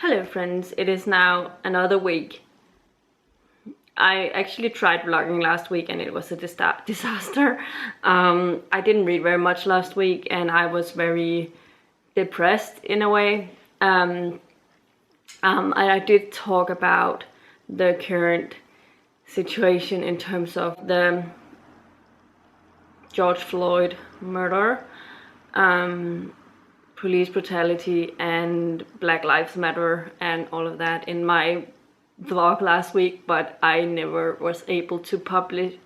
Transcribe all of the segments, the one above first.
Hello friends, it is now another week. I actually tried vlogging last week and it was a disaster. I didn't read very much last week and I was very depressed in a way. I did talk about the current situation in terms of the George Floyd murder, police brutality and Black Lives Matter and all of that in my vlog last week, but I never was able to upload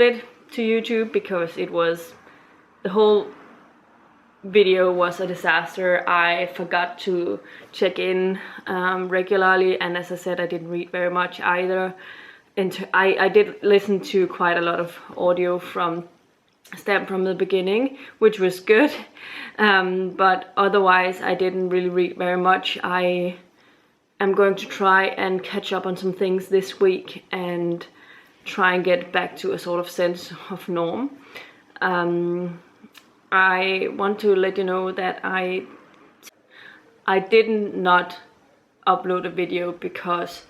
it to YouTube because the whole video was a disaster. I forgot to check in regularly, and as I said, I didn't read very much either. I did listen to quite a lot of audio from the beginning, which was good, but otherwise I didn't really read very much. I am going to try and catch up on some things this week and try and get back to a sort of sense of norm. I want to let you know that I did not upload a video because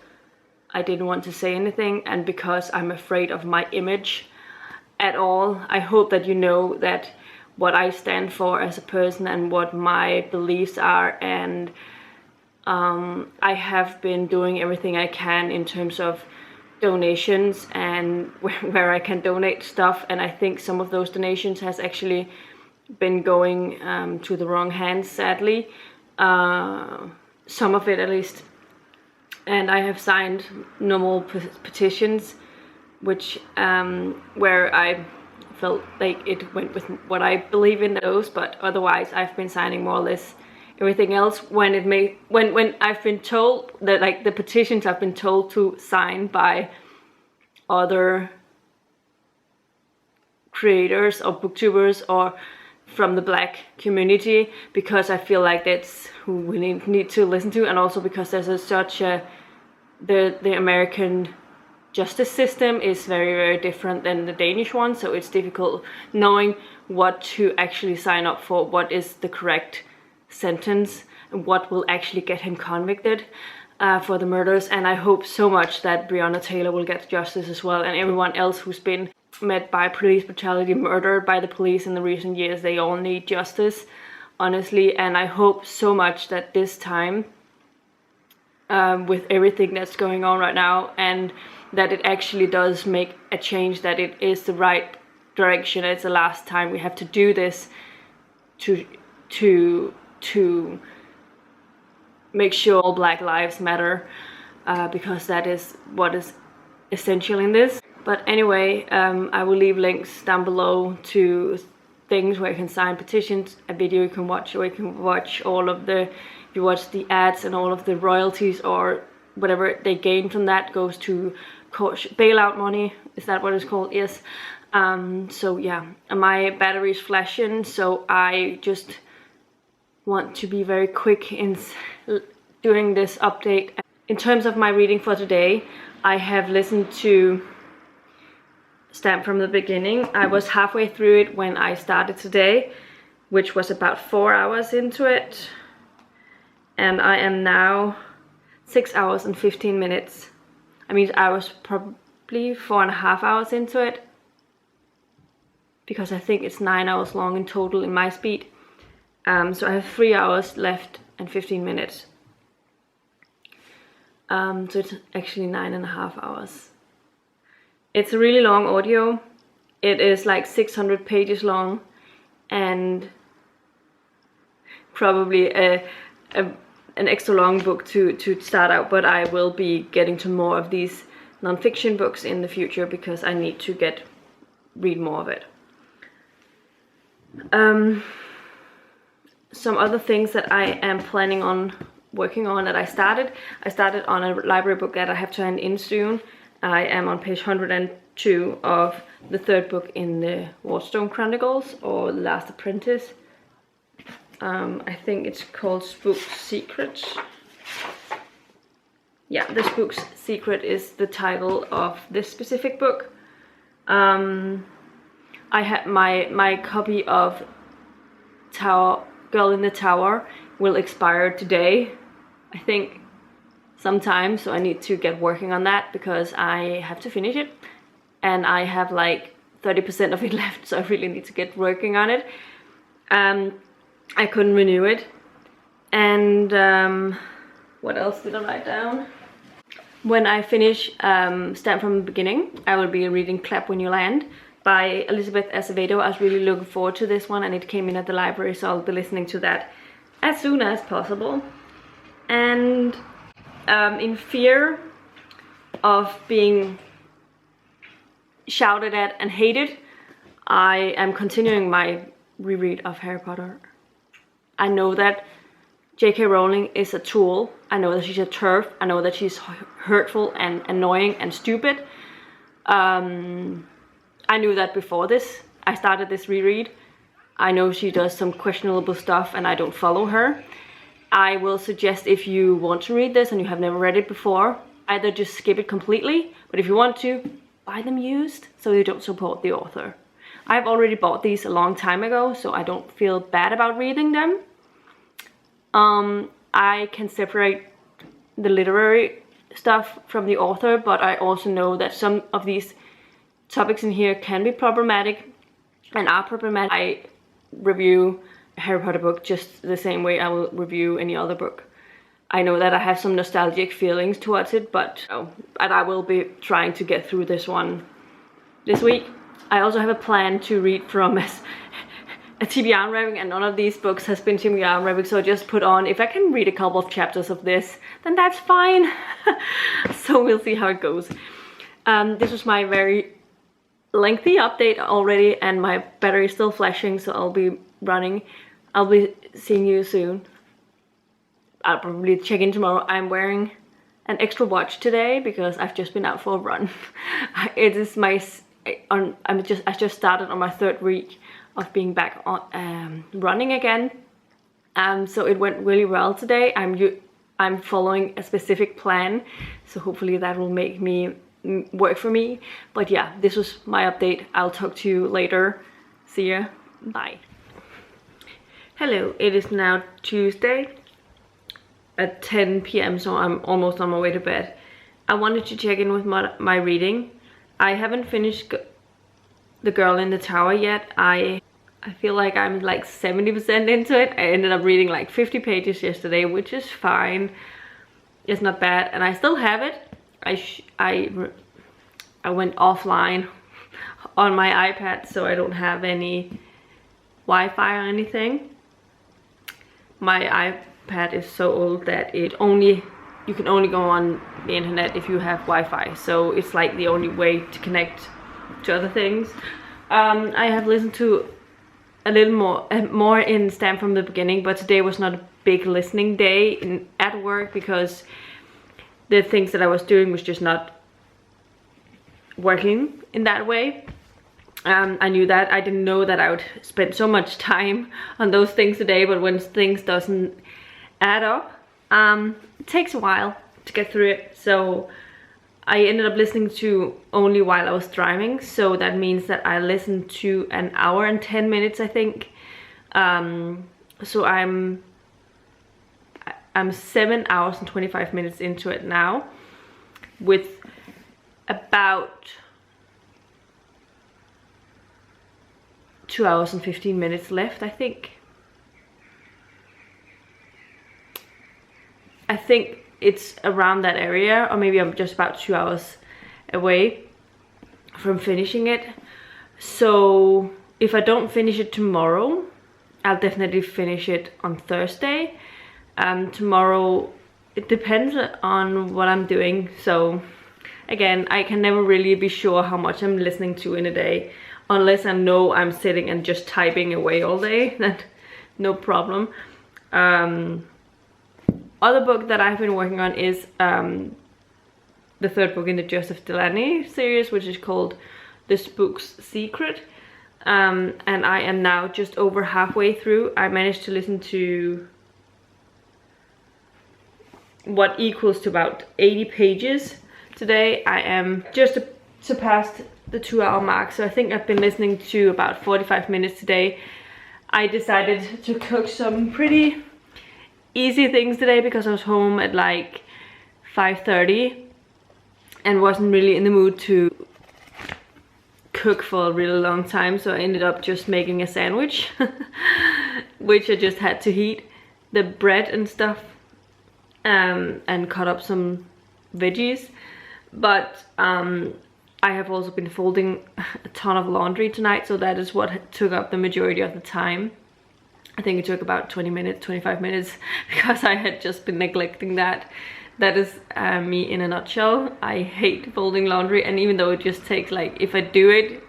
I didn't want to say anything and because I'm afraid of my image at all. I hope that you know that what I stand for as a person and what my beliefs are, and I have been doing everything I can in terms of donations and where I can donate stuff, and I think some of those donations has actually been going to the wrong hands, sadly, some of it at least, and I have signed normal petitions which where I felt like it went with what I believe in those, but otherwise I've been signing more or less everything else when I've been told that, like, the petitions I've been told to sign by other creators or booktubers or from the Black community, because I feel like that's who we need to listen to, and also because there's the American justice system is very, very different than the Danish one, so it's difficult knowing what to actually sign up for, what is the correct sentence, and what will actually get him convicted for the murders. And I hope so much that Breonna Taylor will get justice as well, and everyone else who's been met by police brutality, murdered by the police in the recent years. They all need justice, honestly, and I hope so much that this time, with everything that's going on right now, and that it actually does make a change, that it is the right direction. It's the last time we have to do this to make sure all Black lives matter, because that is what is essential in this. But anyway, I will leave links down below to things where you can sign petitions, a video you can watch, or you can watch all of the, if you watch the ads, and all of the royalties or whatever they gain from that goes to bailout money. Is that what it's called? Yes. So yeah, my battery's flashing, so I just want to be very quick in doing this update. In terms of my reading for today, I have listened to Stamped from the Beginning. I was halfway through it when I started today, which was about 4 hours into it, and I am now 6 hours and 15 minutes. I mean, I was probably 4.5 hours into it, because I think it's 9 hours long in total in my speed. So I have 3 hours left and 15 minutes. So it's actually 9.5 hours. It's a really long audio. It is like 600 pages long, and probably an extra long book to start out, but I will be getting to more of these non-fiction books in the future because I need to read more of it. Some other things that I am planning on working on that I started on a library book that I have to hand in soon. I am on page 102 of the third book in the Waterstone Chronicles, or The Last Apprentice. I think it's called Spook's Secret. Yeah, The Spook's Secret is the title of this specific book. I had my copy of Girl in the Tower will expire today, I think, sometime. So I need to get working on that because I have to finish it. And I have like 30% of it left, so I really need to get working on it. I couldn't renew it. And what else did I write down? When I finish Stand From The Beginning, I will be reading Clap When You Land by Elizabeth Acevedo. I was really looking forward to this one, and it came in at the library, so I'll be listening to that as soon as possible. And in fear of being shouted at and hated, I am continuing my reread of Harry Potter. I know that J.K. Rowling is a tool. I know that she's a TERF. I know that she's hurtful and annoying and stupid. I knew that before this. I started this reread. I know she does some questionable stuff and I don't follow her. I will suggest, if you want to read this and you have never read it before, either just skip it completely, but if you want to, buy them used so you don't support the author. I've already bought these a long time ago, so I don't feel bad about reading them. I can separate the literary stuff from the author, but I also know that some of these topics in here can be problematic and are problematic. I review a Harry Potter book just the same way I will review any other book. I know that I have some nostalgic feelings towards it, but I will be trying to get through this one this week. I also have a plan to read from a TBR unwrapping, and none of these books has been TBR unwrapping, so I just put on, if I can read a couple of chapters of this, then that's fine. So we'll see how it goes. This was my very lengthy update already, and my battery is still flashing, so I'll be running. I'll be seeing you soon. I'll probably check in tomorrow. I'm wearing an extra watch today because I've just been out for a run. It is my I just started on my 3rd week of being back on running again. So it went really well today. I'm following a specific plan, so hopefully that will make me work for me. But yeah, this was my update. I'll talk to you later. See ya. Bye. Hello, it is now Tuesday at 10 p.m. so I'm almost on my way to bed. I wanted to check in with my reading. I haven't finished The Girl in the Tower yet. I feel like I'm like 70% into it. I ended up reading like 50 pages yesterday, which is fine. It's not bad, and I still have it. I went offline on my iPad, so I don't have any Wi-Fi or anything. My iPad is so old that you can only go on the internet if you have Wi-Fi, so it's like the only way to connect to other things. I have listened to a little more in Stand From The Beginning, but today was not a big listening day at work because the things that I was doing was just not working in that way. I knew that. I didn't know that I would spend so much time on those things today, but when things doesn't add up, it takes a while to get through it. So I ended up listening to only while I was driving, so that means that I listened to 1 hour and 10 minutes, I think. So I'm 7 hours and 25 minutes into it now, with about 2 hours and 15 minutes left, I think. I think it's around that area, or maybe I'm just about 2 hours away from finishing it. So if I don't finish it tomorrow, I'll definitely finish it on Thursday. Tomorrow, it depends on what I'm doing. So again, I can never really be sure how much I'm listening to in a day, unless I know I'm sitting and just typing away all day. Then no problem. Other book that I've been working on is the 3rd book in the Joseph Delaney series, which is called The Spook's Secret. And I am now just over halfway through. I managed to listen to what equals to about 80 pages today. I am just surpassed the 2 hour mark, so I think I've been listening to about 45 minutes today. I decided to cook some pretty easy things today because I was home at like 5:30 and wasn't really in the mood to cook for a really long time, so I ended up just making a sandwich which I just had to heat the bread and stuff and cut up some veggies. But I have also been folding a ton of laundry tonight, so that is what took up the majority of the time. I think it took about 20 minutes, 25 minutes, because I had just been neglecting that. That is me in a nutshell. I hate folding laundry, and even though it just takes, like, if I do it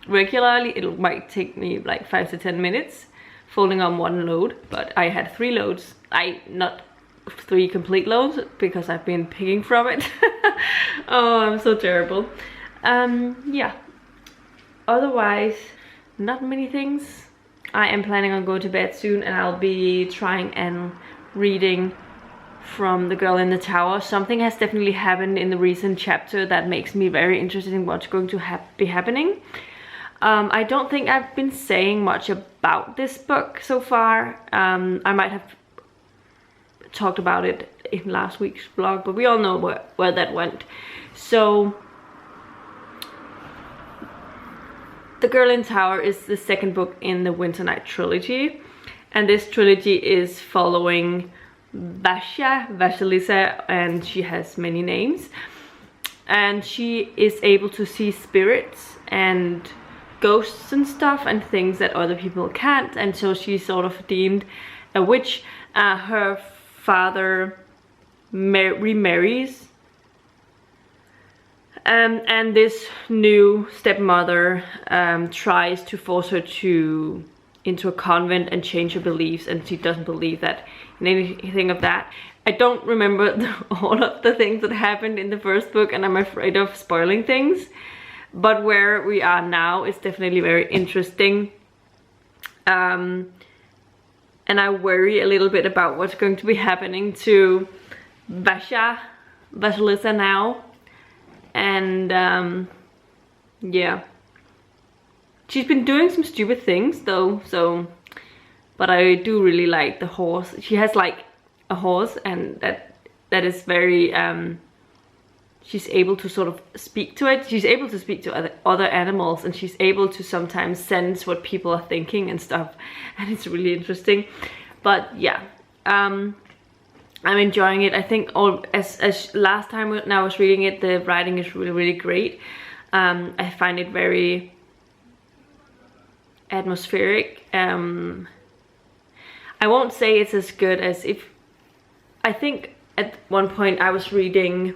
regularly, it might take me like 5 to 10 minutes folding on one load, but I had 3 loads. Not 3 complete loads, because I've been picking from it. Oh, I'm so terrible. Yeah. Otherwise, not many things. I am planning on going to bed soon, and I'll be trying and reading from The Girl in the Tower. Something has definitely happened in the recent chapter that makes me very interested in what's going to be happening. I don't think I've been saying much about this book so far. I might have talked about it in last week's vlog, but we all know where that went. So The Girl in the Tower is the second book in the Winter Night trilogy, and this trilogy is following Vasilisa, and she has many names, and she is able to see spirits and ghosts and stuff and things that other people can't, and so she's sort of deemed a witch. Her father remarries, and this new stepmother tries to force her into a convent and change her beliefs, and she doesn't believe that in anything of that. I don't remember all of the things that happened in the first book, and I'm afraid of spoiling things, but where we are now is definitely very interesting. And I worry a little bit about what's going to be happening to Vasilisa now. And yeah, she's been doing some stupid things though, so, but I do really like the horse. She has like a horse, and that is very she's able to sort of speak to it. She's able to speak to other animals, and she's able to sometimes sense what people are thinking and stuff, and it's really interesting. But yeah, I'm enjoying it. I think as last time when I was reading it, the writing is really, really great. I find it very atmospheric. I won't say it's as good as if... I think at one point I was reading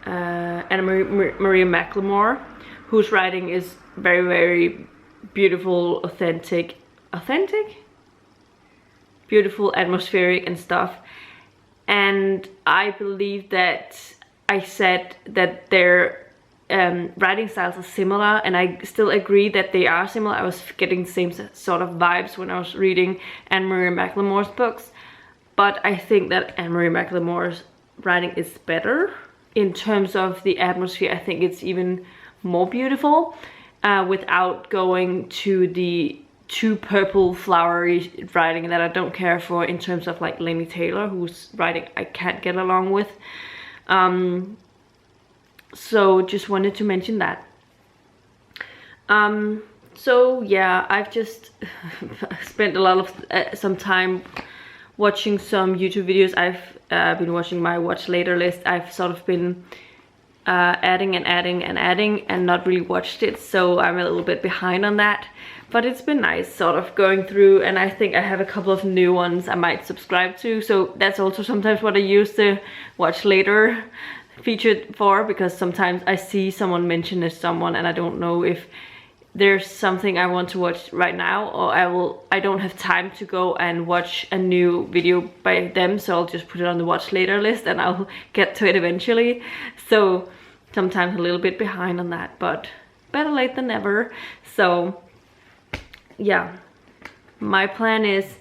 Anna Maria McLemore, whose writing is very, very beautiful, authentic, beautiful, atmospheric and stuff. And I believe that I said that their writing styles are similar, and I still agree that they are similar. I was getting the same sort of vibes when I was reading Anne Marie McLemore's books, but I think that Anne Marie McLemore's writing is better in terms of the atmosphere. I think it's even more beautiful without going to the too purple flowery writing that I don't care for, in terms of like Laini Taylor, whose writing I can't get along with. So just wanted to mention that. So yeah, I've just spent a lot of some time watching some YouTube videos. I've been watching my watch later list. I've sort of been adding and not really watched it, so I'm a little bit behind on that. But it's been nice sort of going through, and I think I have a couple of new ones I might subscribe to, so that's also sometimes what I use the watch later feature for, because sometimes I see someone mention someone and I don't know if there's something I want to watch right now, or I don't have time to go and watch a new video by them, so I'll just put it on the watch later list and I'll get to it eventually. So sometimes a little bit behind on that, but better late than never. So yeah, my plan is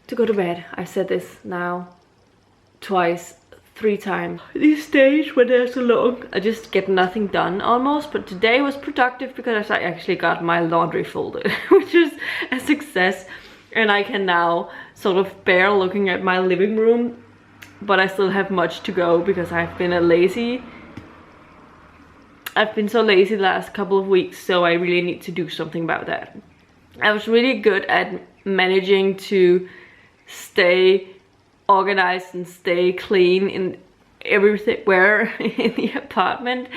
to go to bed. I've said this now twice, 3 times. These days when they're so long, I just get nothing done almost, but today was productive because I actually got my laundry folded, which is a success. and I can now sort of bear looking at my living room, but I still have much to go because I've been so lazy the last couple of weeks, so I really need to do something about that. I was really good at managing to stay organized and stay clean in everywhere in the apartment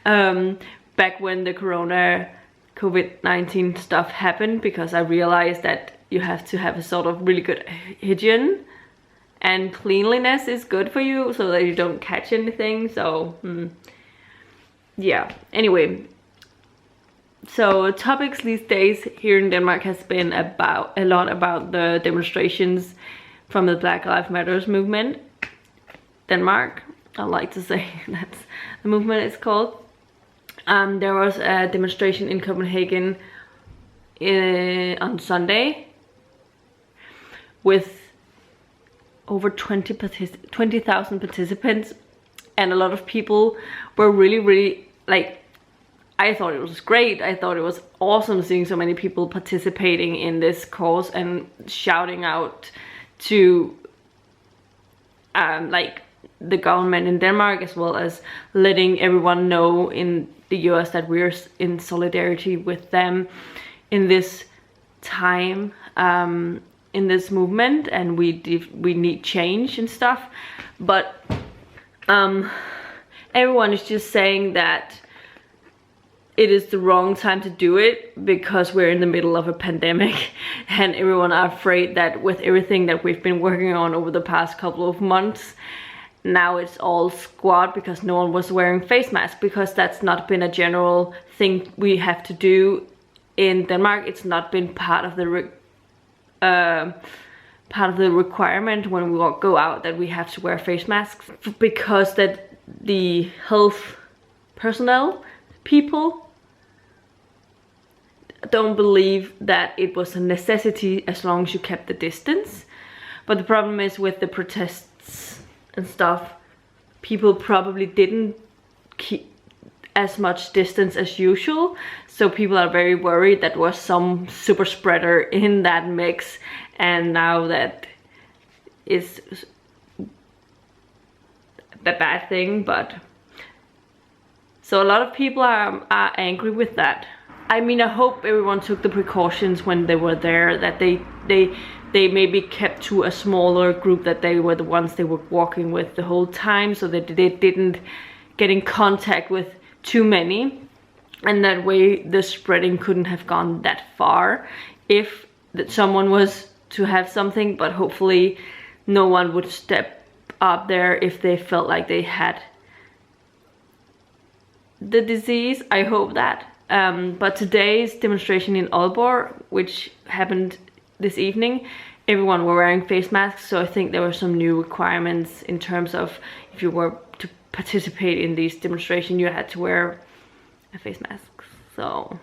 back when the COVID-19 stuff happened, because I realized that you have to have a sort of really good hygiene, and cleanliness is good for you so that you don't catch anything. So yeah, anyway, so topics these days here in Denmark has been a lot about the demonstrations from the Black Lives Matter movement. Denmark, I like to say that's the movement is called. There was a demonstration in Copenhagen on Sunday with over 20,000 participants, and a lot of people were really like, I thought it was great. I thought it was awesome seeing so many people participating in this cause and shouting out to like the government in Denmark, as well as letting everyone know in the US that we're in solidarity with them in this time, in this movement, and we need change and stuff. But everyone is just saying that it is the wrong time to do it because we're in the middle of a pandemic, and everyone are afraid that with everything that we've been working on over the past couple of months, now it's all squat because no one was wearing face masks, because that's not been a general thing we have to do in Denmark. It's not been part of the requirement when we go out that we have to wear face masks, because that the health personnel people don't believe that it was a necessity as long as you kept the distance. But the problem is with the protests and stuff, people probably didn't keep as much distance as usual, so people are very worried that was some super spreader in that mix, and now that is a bad thing. But so a lot of people are angry with that. I mean, I hope everyone took the precautions when they were there, that they maybe kept to a smaller group, that they were the ones they were walking with the whole time, so that they didn't get in contact with too many, and that way the spreading couldn't have gone that far if that someone was to have something. But hopefully no one would step up there if they felt like they had the disease. I hope that. But today's demonstration in Aalborg, which happened this evening, everyone were wearing face masks, so I think there were some new requirements in terms of if you were to participate in these demonstrations, you had to wear a face mask. So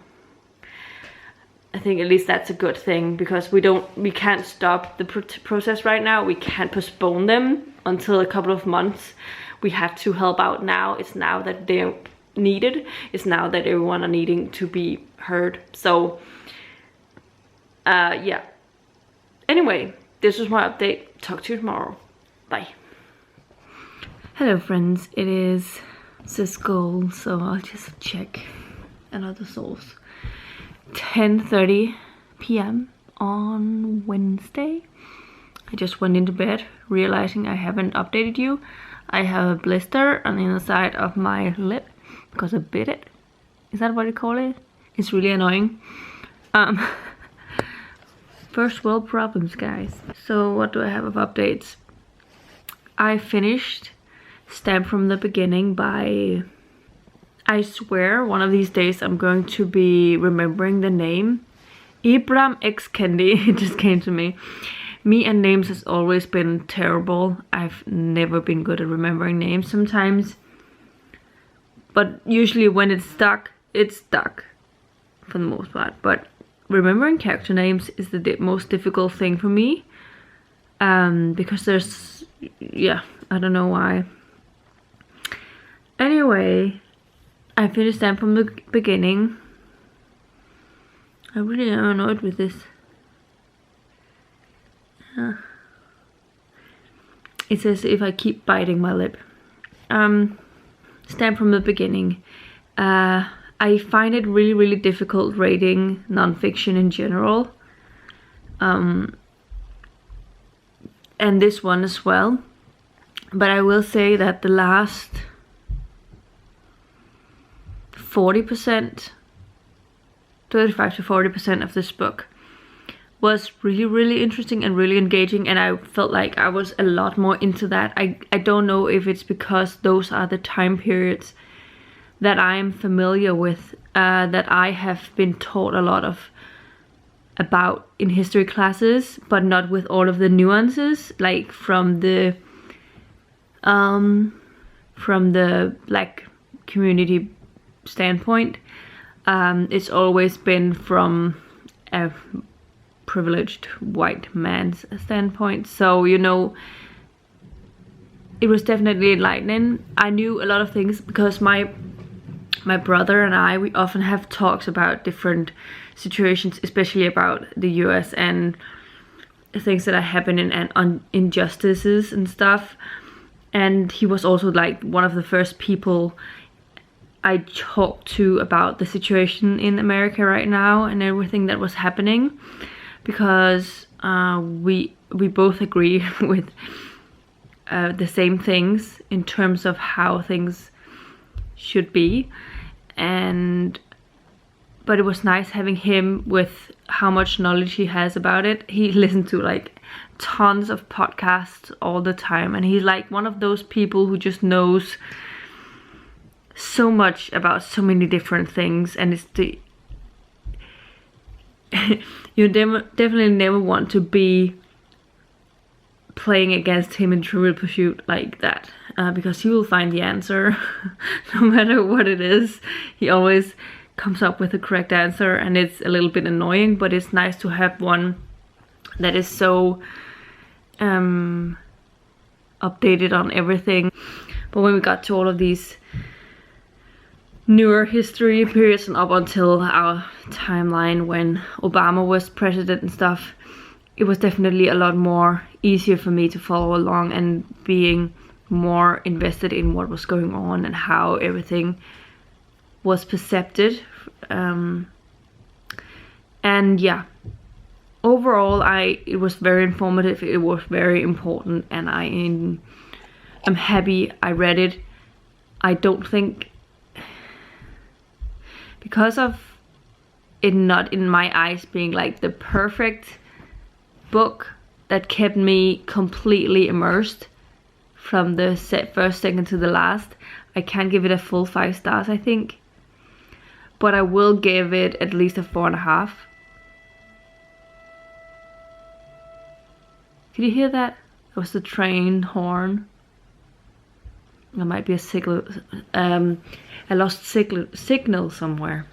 I think at least that's a good thing, because we can't stop the process right now. We can't postpone them until a couple of months. We have to help out now. It's now that they're needed. It's now that everyone are needing to be heard. So yeah. Anyway, this was my update. Talk to you tomorrow. Bye. Hello friends, it is Cisco, so I'll just check another source. 10:30 p.m. on Wednesday. I just went into bed realizing I haven't updated you. I have a blister on the inside of my lip because I bit it. Is that what you call it? It's really annoying. First world problems, guys. So what do I have of updates? I finished Stamp from the Beginning by... I swear one of these days I'm going to be remembering the name. Ibram x Kendi. It just came to me. Me and names has always been terrible. I've never been good at remembering names sometimes. But usually when it's stuck for the most part. But remembering character names is the most difficult thing for me. Because there's... yeah, I don't know why. Anyway, I finished Stamp from the Beginning. I really am annoyed with this. It says if I keep biting my lip. Stamp from the beginning. I find it really difficult reading nonfiction in general. And this one as well. But I will say that the last 40%, 35 to 40% of this book was really interesting and really engaging, and I felt like I was a lot more into that. I don't know if it's because those are the time periods that I am familiar with, that I have been taught a lot of about in history classes, but not with all of the nuances, like from the Black community standpoint. It's always been from a privileged white man's standpoint, so you know, it was definitely enlightening. I knew a lot of things because my brother and I, we often have talks about different situations, especially about the US and things that are happening and injustices and stuff. And he was also like one of the first people I talked to about the situation in America right now and everything that was happening, because we both agree with the same things in terms of how things should be. But it was nice having him with how much knowledge he has about it. He listened to like tons of podcasts all the time, and he's like one of those people who just knows so much about so many different things, and it's the you definitely never want to be playing against him in Trivial Pursuit like that, because he will find the answer no matter what it is. He always comes up with the correct answer, and it's a little bit annoying, but it's nice to have one that is so updated on everything. But when we got to all of these newer history periods and up until our timeline when Obama was president and stuff, it was definitely a lot more easier for me to follow along and being more invested in what was going on and how everything was perceived. And yeah, overall it was very informative, it was very important, and I'm happy I read it. I don't think, because of it not in my eyes being like the perfect book that kept me completely immersed from the first second to the last, I can't give it a full 5 stars, I think, but I will give it at least a 4.5. Did you hear that? It was the train horn. There might be a signal, a lost signal somewhere.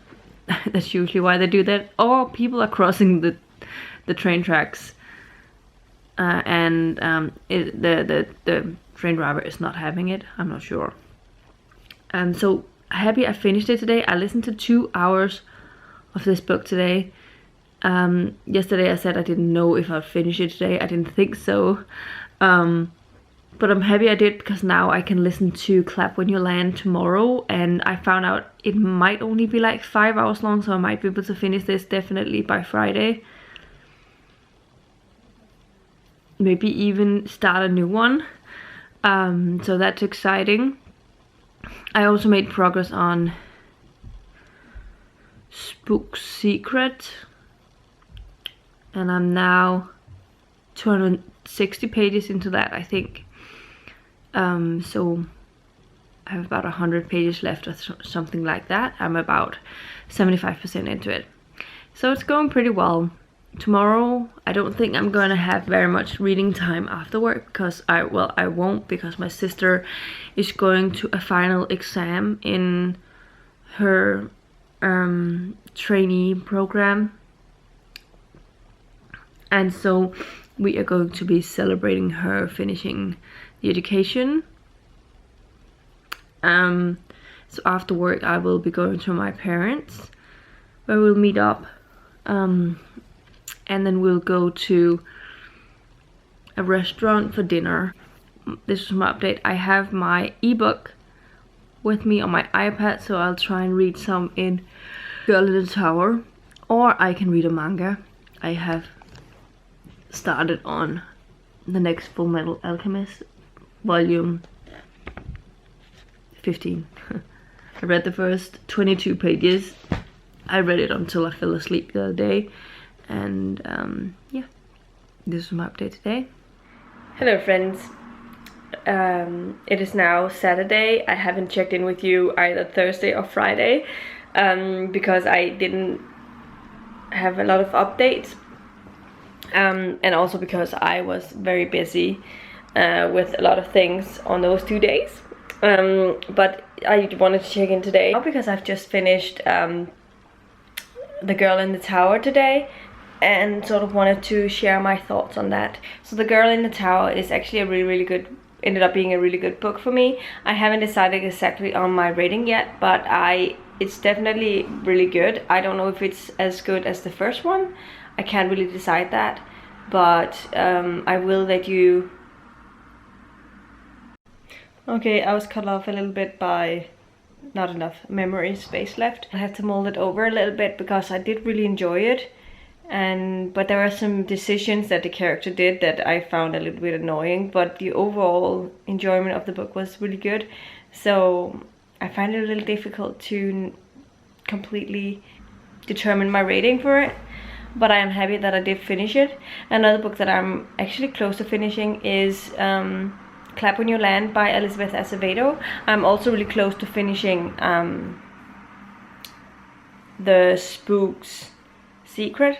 That's usually why they do that. Or people are crossing the train tracks, and the train driver is not having it. I'm not sure. So happy I finished it today. I listened to 2 hours of this book today. Yesterday I said I didn't know if I'd finish it today. I didn't think so. But I'm happy I did, because now I can listen to Clap When You Land tomorrow, and I found out it might only be like 5 hours long, so I might be able to finish this definitely by Friday. Maybe even start a new one. So that's exciting. I also made progress on Spook Secret, and I'm now 260 pages into that, I think. So I have about 100 pages left or something like that. I'm about 75% into it, so it's going pretty well. Tomorrow I don't think I'm gonna have very much reading time after work, because I won't, because my sister is going to a final exam in her trainee program, and so we are going to be celebrating her finishing the education. So after work I will be going to my parents, where we'll meet up, and then we'll go to a restaurant for dinner. This was my update. I have my ebook with me on my iPad, so I'll try and read some in Girl in the Tower, or I can read a manga. I have started on the next Full Metal Alchemist, volume 15. I read the first 22 pages. I read it until I fell asleep the other day, and yeah, this is my update today. Hello friends. It is now Saturday. I haven't checked in with you either Thursday or Friday because I didn't have a lot of updates, and also because I was very busy with a lot of things on those 2 days, but I wanted to check in today because I've just finished The Girl in the Tower today, and sort of wanted to share my thoughts on that. So The Girl in the Tower is actually a really good, ended up being a really good book for me. I haven't decided exactly on my rating yet, but it's definitely really good. I don't know if it's as good as the first one. I can't really decide that, but I will let you... Okay, I was cut off a little bit by not enough memory space left. I have to mold it over a little bit because I did really enjoy it, but there are some decisions that the character did that I found a little bit annoying, but the overall enjoyment of the book was really good. So I find it a little difficult to completely determine my rating for it, but I am happy that I did finish it. Another book that I'm actually close to finishing is Clap When You Land by Elizabeth Acevedo. I'm also really close to finishing the Spook's Secret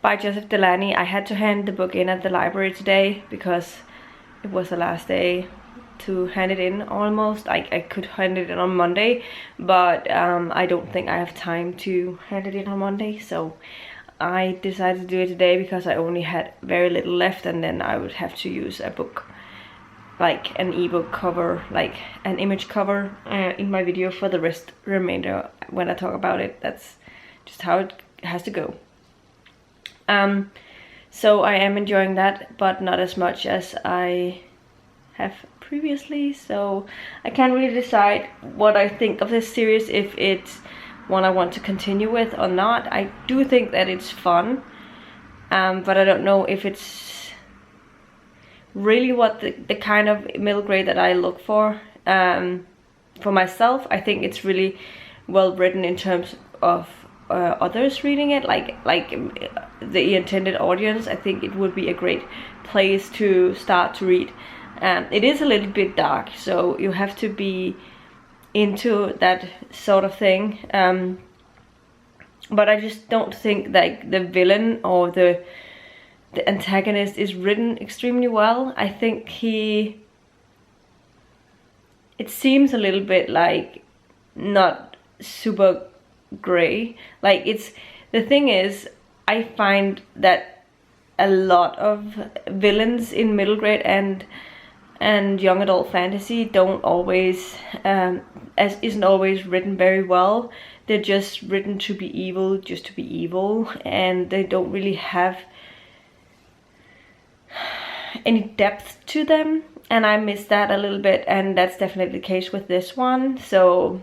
by Delaney. I had to hand the book in at the library today because it was the last day to hand it in almost. I could hand it in on Monday, but I don't think I have time to hand it in on Monday, so I decided to do it today because I only had very little left, and then I would have to use a book, like an ebook cover, like an image cover in my video for the remainder when I talk about it. That's just how it has to go. So I am enjoying that, but not as much as I have previously, so I can't really decide what I think of this series, if it's one I want to continue with or not. I do think that it's fun, but I don't know if it's really what the kind of middle grade that I look for myself. I think it's really well written in terms of others reading it, like the intended audience. I think it would be a great place to start to read. It is a little bit dark, so you have to be into that sort of thing, but I just don't think that the villain or the antagonist is written extremely well. I think it seems a little bit like not super gray. Like, the thing is, I find that a lot of villains in middle grade and young adult fantasy don't always isn't always written very well. They're just written to be evil, just to be evil, and they don't really have any depth to them, and I miss that a little bit, and that's definitely the case with this one. So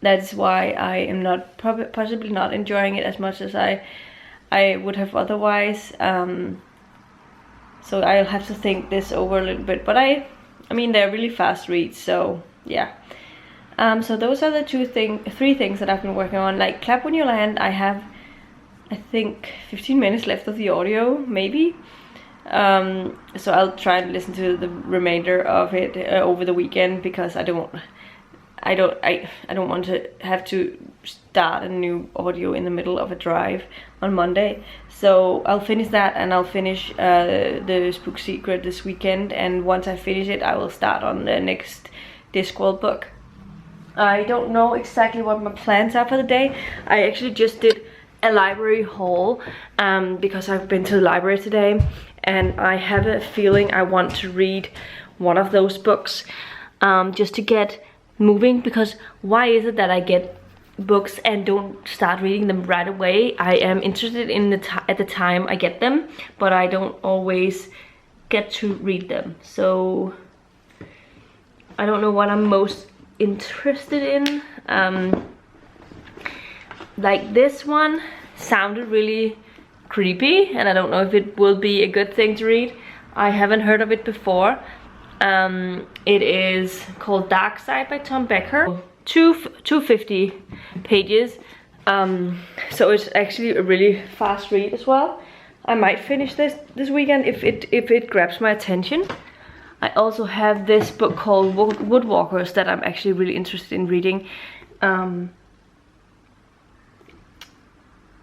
that's why I am not possibly not enjoying it as much as I would have otherwise. So I'll have to think this over a little bit, but I mean, they're really fast reads, so yeah. So those are the three things that I've been working on. Like Clap When You Land, I have, I think, 15 minutes left of the audio, maybe. So I'll try and listen to the remainder of it over the weekend, because I don't want to have to start a new audio in the middle of a drive on Monday. So I'll finish that, and I'll finish the Spook Secret this weekend, and once I finish it I will start on the next Discworld book. I don't know exactly what my plans are for the day. I actually just did a library haul because I've been to the library today, and I have a feeling I want to read one of those books just to get moving. Because why is it that I get books and don't start reading them right away. I am interested in at the time I get them, but I don't always get to read them. So I don't know what I'm most interested in. Like this one sounded really creepy, and I don't know if it will be a good thing to read. I haven't heard of it before. It is called Darkside by Tom Becker. 250 pages. So it's actually a really fast read as well. I might finish this weekend if it grabs my attention. I also have this book called Woodwalkers that I'm actually really interested in reading,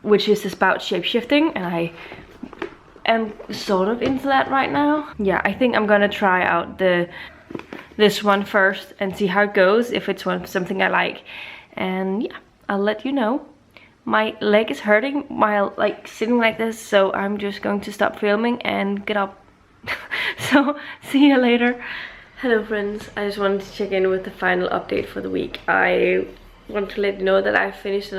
which is about shapeshifting, and I am sort of into that right now. Yeah, I think I'm gonna try out this one first and see how it goes, if it's something I like, and yeah, I'll let you know. My leg is hurting while like sitting like this, so I'm just going to stop filming and get up. So see you later. Hello friends, I just wanted to check in with the final update for the week. I want to let you know that I finished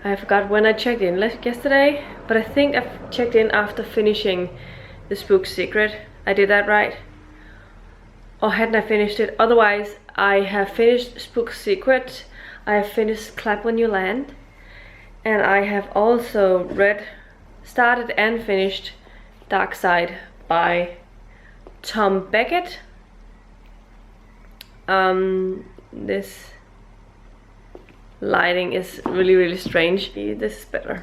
I forgot when I checked in yesterday, but I think I've checked in after finishing the Spook Secret. I did that right? Or hadn't I finished it? Otherwise, I have finished Spook Secret, I have finished Clap When You Land, and I have also started and finished Darkside by Tom Becker. This lighting is really strange. This is better.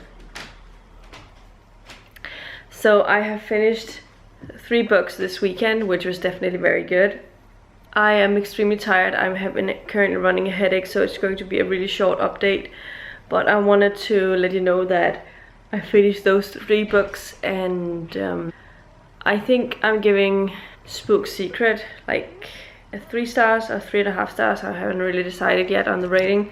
So I have finished 3 books this weekend, which was definitely very good. I am extremely tired. I'm currently running a headache, so it's going to be a really short update. But I wanted to let you know that I finished those 3 books, and I think I'm giving Spook Secret like a 3 stars or 3.5 stars. I haven't really decided yet on the rating.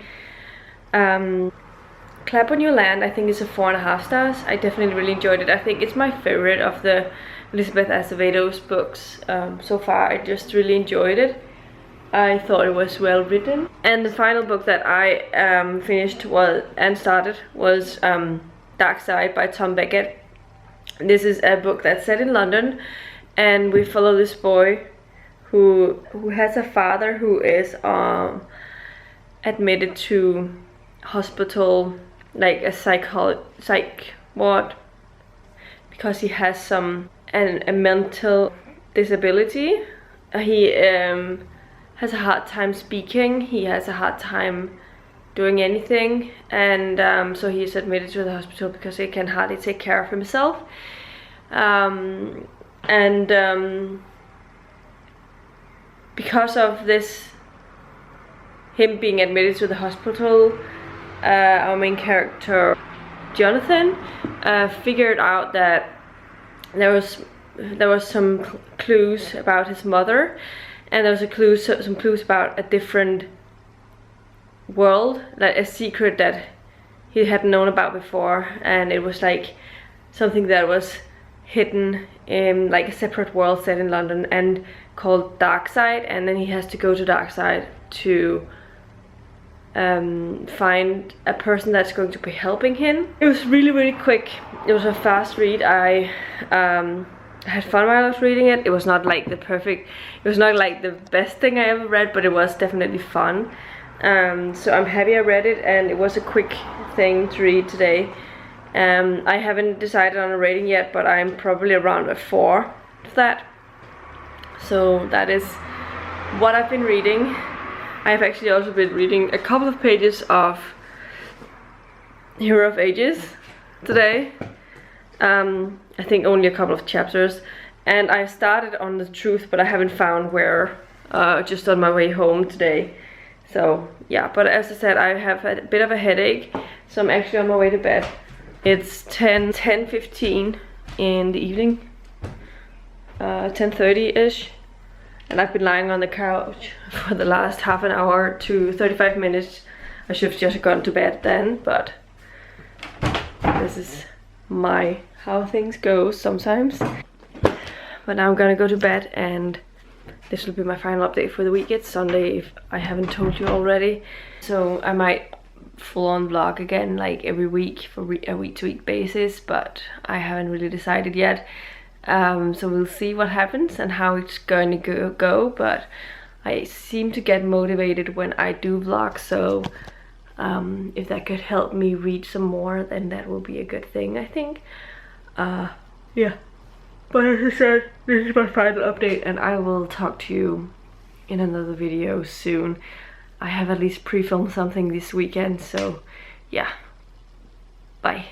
Clap When You Land, I think it's a 4.5 stars. I definitely really enjoyed it. I think it's my favorite of the Elizabeth Acevedo's books so far. I just really enjoyed it. I thought it was well written. And the final book that I finished and started was Darkside by Tom Becker. This is a book that's set in London, and we follow this boy who has a father who is admitted to hospital, like a psych ward, because he has a mental disability. He has a hard time speaking, he has a hard time doing anything, and so he's admitted to the hospital because he can hardly take care of himself. Because of this, him being admitted to the hospital, our main character Jonathan figured out that there was some clues about his mother, and there was some clues about a different world, like a secret that he hadn't known about before, and it was like something that was hidden in like a separate world set in London and called Darkside, and then he has to go to Darkside to find a person that's going to be helping him. It was really quick. It was a fast read. I had fun while I was reading it. It was not like it was not like the best thing I ever read, but it was definitely fun. So I'm happy I read it, and it was a quick thing to read today. I haven't decided on a rating yet, but I'm probably around a 4 for that. So that is what I've been reading. I've actually also been reading a couple of pages of Hero of Ages today. I think only a couple of chapters, and I started on The Truth, but I haven't found where, just on my way home today. So yeah, but as I said, I have a bit of a headache, so I'm actually on my way to bed. It's 10:15 in the evening, 10:30-ish, and I've been lying on the couch for the last half an hour to 35 minutes. I should have just gone to bed then, but this is how things go sometimes. But now I'm gonna go to bed, and this will be my final update for the week. It's Sunday, if I haven't told you already. So I might full-on vlog again, like every week for a week-to-week basis, but I haven't really decided yet. So we'll see what happens and how it's going to go, but I seem to get motivated when I do vlog, so if that could help me reach some more, then that will be a good thing, I think. Yeah, but as I said, this is my final update, and I will talk to you in another video soon. I have at least pre-filmed something this weekend, so yeah, bye.